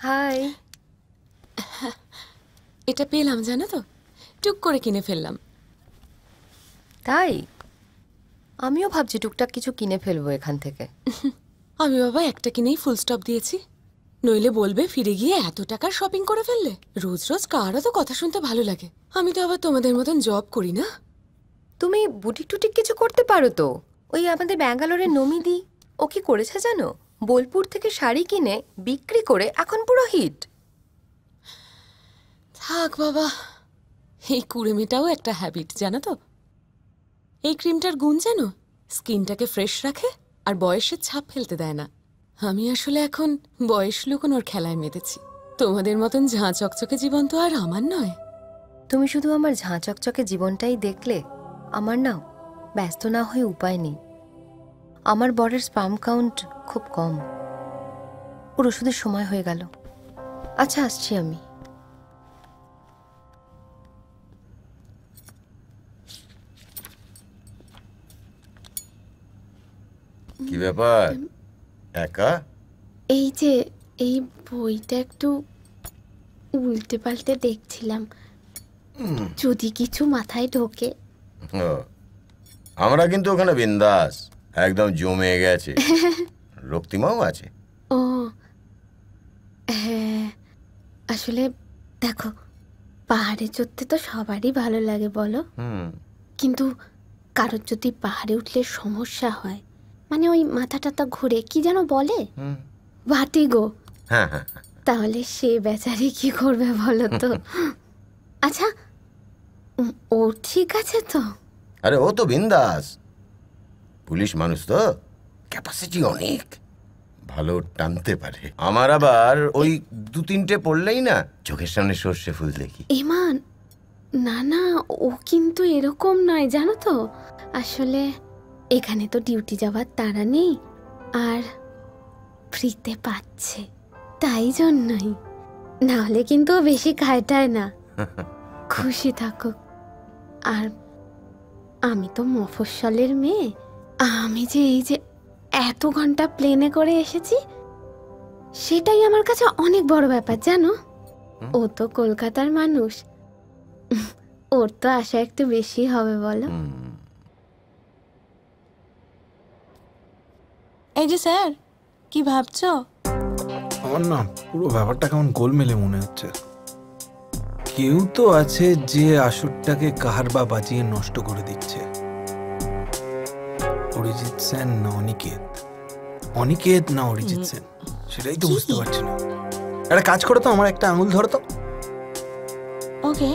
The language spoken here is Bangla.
হাই। এটা পেলাম জানো তো, টুক করে কিনে ফেললাম। তাই আমিও ভাবছি টুকটাক কিছু কিনে ফেলবো এখান থেকে। আমি বাবা একটা কিনেই ফুল স্টপ দিয়েছি, নইলে বলবে ফিরে গিয়ে এত টাকার শপিং করে ফেললে। রোজ রোজ কারও তো কথা শুনতে ভালো লাগে। আমি তো আবার তোমাদের মতন জব করি না। তুমি বুটিক টুটিক কিছু করতে পারো তো। ওই আমাদের ব্যাঙ্গালোরের নমিদি, ও কি করেছে জানো? বোলপুর থেকে শাড়ি কিনে বিক্রি করে এখন পুরো হিট। থাক বাবা, এই কুড়েমিটাও একটা হ্যাবিট জানো তো। এই ক্রিমটার গুণ জানো, স্কিনটাকে ফ্রেশ রাখে আর বয়সের ছাপ ফেলতে দেয় না। আমি আসলে এখন বয়স লুকোনোর খেলায় মেতেছি। তোমাদের মতন ঝাঁ চকচকে জীবন তো আর আমার নয়। তুমি শুধু আমার ঝাঁ চকচকে জীবনটাই দেখলে। আমার না ব্যস্ত না হয়ে উপায় নেই। আমার বরের স্পাম কাউন্ট খুব কম, ওর ওষুধের সময় হয়ে গেল। আচ্ছা আসছি আমি। কি ব্যাপার একা? এই যে এই বইটা একটু উল্টে পাল্টে দেখছিলাম, যদি কিছু মাথায় ঢোকে। আমরা কিন্তু ওখানে বিন্দাস, একদম জমে গেছে। রক্তিমাও আছে। ও হ্যাঁ, আসলে দেখো, পাহাড়ে চড়তে তো সবারই ভালো লাগে বলো, কিন্তু কারোর যদি পাহাড়ে উঠলে সমস্যা হয়, মানে ওই মাথা টাথা ঘুরে কি যেন বলে, ভার্টিগো, তাহলে সে বেচারি কি করবে বলো তো? আচ্ছা ও ঠিক আছে তো? আরে ও তো বিন্দাস, পুলিশ মানুষ তো, ক্যাপাসিটি অনেক, ভালো টানতে পারে। আমার আবার ওই 2-3টে পড়লেই না চোখের সামনে সর্ষে ফুল দেখি। ইমান, না না, ও কিন্তু এরকম নয় জানো তো। আসলে এখানে তো ডিউটি যাওয়ার তাড়া নেই, আর ফ্রিতে পাচ্ছে, তাই জন্যই। না হলে কিন্তু ও বেশি খায়টায় না। খুশি থাকুক। আর আমি তো মফস্বলের মেয়ে, আমি যে এই যে এত ঘন্টা প্লেনে করে এসেছি, সেটাই আমার কাছে অনেক বড় ব্যাপার জানো। ও তো কলকাতার মানুষ, ওর তো আশা একটু বেশি হবে বলো। এই যে স্যার, কি ভাবছো? আমার না পুরো ব্যাপারটা কেমন গোলমেলে মনে হচ্ছে। কেউ তো আছে যে আসরটাকে কাহার বা বাজিয়ে নষ্ট করে দিচ্ছে। অরিজিৎ সেন না অনিকেত, অনিকেত না অরিজিৎ সেন, সেটাই তো বুঝতে পারছি না। একটা কাজ করো তো, আমার একটা আঙুল ধরো তো। ওকে,